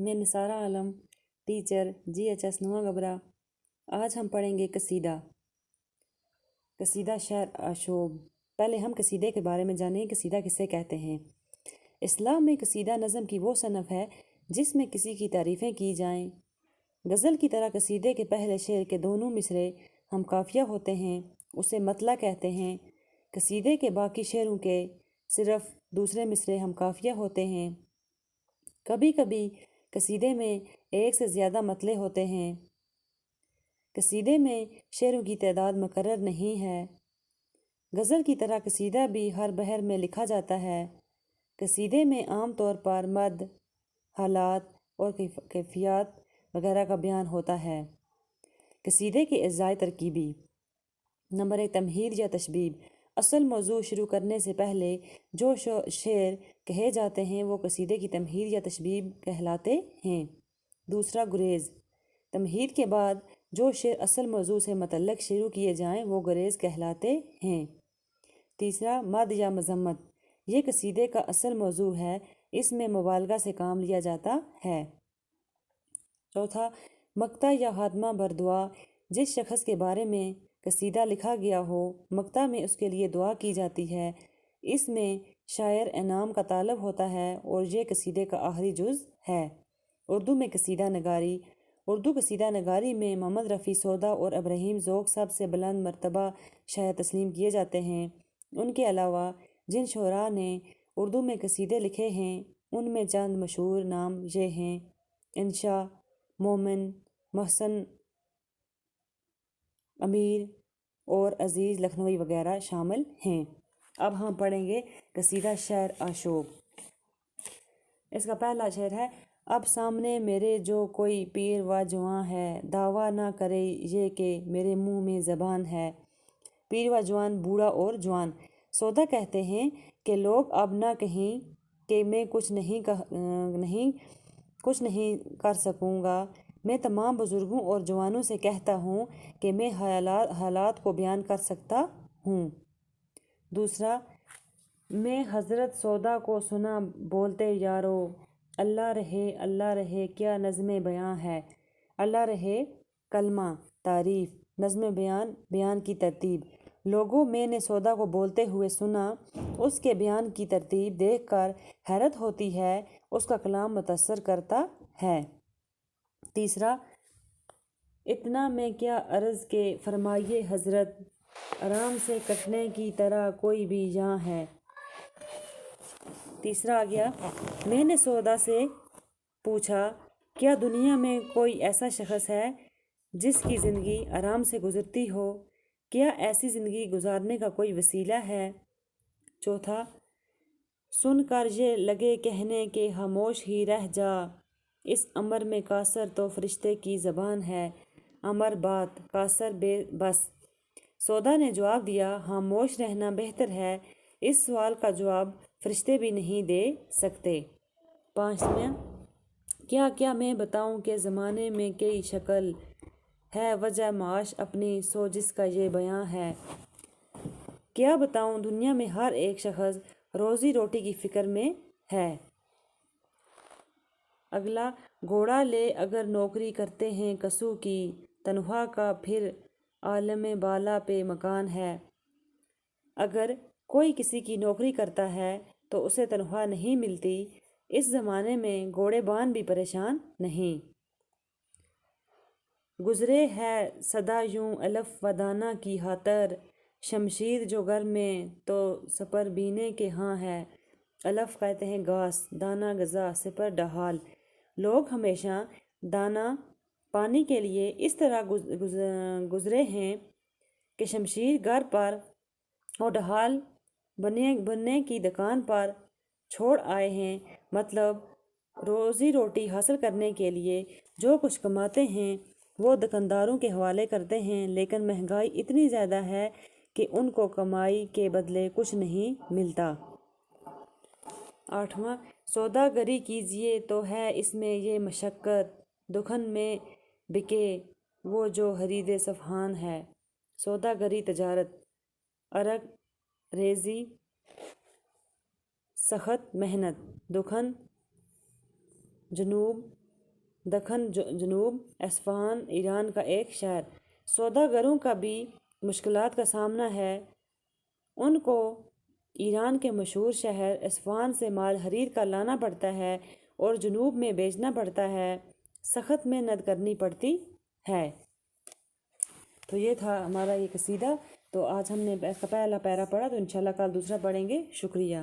میں نثارہ عالم، teacher GHS نواں گبرا۔ آج ہم پڑھیں گے قصیدہ شعر آشوب۔ پہلے ہم قصیدے کے بارے میں جانیں قصیدہ کسے کہتے ہیں۔ اسلام میں قصیدہ نظم کی وہ صنف ہے جس میں کسی کی تعریفیں کی جائیں۔ غزل کی طرح قصیدے کے پہلے شعر کے دونوں مصرے ہم قافیہ ہوتے ہیں، اسے مطلع کہتے ہیں۔ قصیدے کے باقی شعروں کے صرف دوسرے مصرے ہم قافیہ ہوتے ہیں۔ کبھی کبھی قصیدے میں ایک سے زیادہ مطلع ہوتے ہیں۔ قصیدے میں شعروں کی تعداد مقرر نہیں ہے۔ غزل کی طرح قصیدہ بھی ہر بحر میں لکھا جاتا ہے۔ قصیدے میں عام طور پر مد، حالات اور کیفیات وغیرہ کا بیان ہوتا ہے۔ قصیدے کے اجزائے ترکیبی: نمبر 1، تمہید یا تشبیب۔ اصل موضوع شروع کرنے سے پہلے جو شعر کہے جاتے ہیں وہ قصیدے کی تمہید یا تشبیب کہلاتے ہیں۔ دوسرا، گریز۔ تمہید کے بعد جو شعر اصل موضوع سے متعلق شروع کیے جائیں وہ گریز کہلاتے ہیں۔ تیسرا، مدح یا مذمت۔ یہ قصیدے کا اصل موضوع ہے، اس میں مبالغہ سے کام لیا جاتا ہے۔ چوتھا، مقطع یا خاتمہ بر دعا۔ جس شخص کے بارے میں قصیدہ لکھا گیا ہو، مقطع میں اس کے لیے دعا کی جاتی ہے۔ اس میں شاعر انعام کا طالب ہوتا ہے اور یہ قصیدے کا آخری جز ہے۔ اردو میں قصیدہ نگاری۔ اردو قصیدہ نگاری میں محمد رفیع سودا اور عبدالرحیم ذوق سب سے بلند مرتبہ شاعر تسلیم کیے جاتے ہیں۔ ان کے علاوہ جن شعراء نے اردو میں قصیدے لکھے ہیں ان میں چند مشہور نام یہ ہیں: انشا، مومن، محسن امیر اور عزیز لکھنوی وغیرہ شامل ہیں۔ اب ہم پڑھیں گے قصیدہ شعر آشوب۔ اس کا پہلا شعر ہے: اب سامنے میرے جو کوئی پیر و جواں ہے، دعویٰ نہ کرے یہ کہ میرے منہ میں زبان ہے۔ پیر و جوان، بوڑھا اور جوان۔ سودا کہتے ہیں کہ لوگ اب نہ کہیں کہ میں کچھ نہیں کر سکوں گا، میں تمام بزرگوں اور جوانوں سے کہتا ہوں کہ میں حالات کو بیان کر سکتا ہوں۔ دوسرا، میں حضرت سودا کو سنا بولتے یارو، اللہ رہے کیا نظم بیاں ہے۔ اللہ رہے کلمہ، تعریف، نظم بیان کی ترتیب۔ لوگوں، میں نے سودا کو بولتے ہوئے سنا، اس کے بیان کی ترتیب دیکھ کر حیرت ہوتی ہے، اس کا کلام متاثر کرتا ہے۔ تیسرا، اتنا میں کیا عرض کہ فرمائیے حضرت، آرام سے کٹنے کی طرح کوئی بھی یہاں ہے۔ تیسرا آ گیا: میں نے سودا سے پوچھا، کیا دنیا میں کوئی ایسا شخص ہے جس کی زندگی آرام سے گزرتی ہو؟ کیا ایسی زندگی گزارنے کا کوئی وسیلہ ہے؟ چوتھا، سن کر یہ لگے کہنے کہ خاموش ہی رہ جا، اس امر میں قاصر تو فرشتے کی زبان ہے۔ امر بات، قاصر بس۔ سودا نے جواب دیا، خاموش رہنا بہتر ہے، اس سوال کا جواب فرشتے بھی نہیں دے سکتے۔ پانچواں، کیا میں بتاؤں کہ زمانے میں کئی شکل ہے، وجہ معاش اپنی سو جس کا یہ بیاں ہے۔ کیا بتاؤں دنیا میں ہر ایک شخص روزی روٹی کی فکر میں ہے۔ اگلا، گھوڑا لے اگر نوکری کرتے ہیں کسو کی، تنخواہ کا پھر عالم بالا پہ مکان ہے۔ اگر کوئی کسی کی نوکری کرتا ہے تو اسے تنخواہ نہیں ملتی، اس زمانے میں گھوڑے بان بھی پریشان نہیں۔ گزرے ہے صدا یوں الف و دانہ کی خاطر، شمشیر جو گھر میں تو سپر بینے کے ہاں ہے۔ الف کہتے ہیں گھاس، دانہ غذا، سپر ڈھال۔ لوگ ہمیشہ دانہ پانے کے لیے اس طرح گزرے ہیں کہ شمشیر گھر پر اور ڈھال بننے کی دکان پر چھوڑ آئے ہیں۔ مطلب روزی روٹی حاصل کرنے کے لیے جو کچھ کماتے ہیں وہ دکانداروں کے حوالے کرتے ہیں، لیکن مہنگائی اتنی زیادہ ہے کہ ان کو کمائی کے بدلے کچھ نہیں ملتا۔ آٹھواں، سودا گری کیجیے تو ہے اس میں یہ مشقت، دکھن میں بکے وہ جو خرید صفحان ہے۔ سودا گری تجارت، عرق ریزی، سخت محنت۔ دکھن جنوب دکن جنوب اصفہان ایران کا ایک شہر۔ سوداگروں کا بھی مشکلات کا سامنا ہے، ان کو ایران کے مشہور شہر اصفہان سے مال حریر کا لانا پڑتا ہے اور جنوب میں بیچنا پڑتا ہے، سخت محنت کرنی پڑتی ہے۔ تو یہ تھا ہمارا یہ قصیدہ۔ تو آج ہم نے اس کا پہلا پیرا پڑھا، تو انشاءاللہ کل دوسرا پڑھیں گے۔ شکریہ۔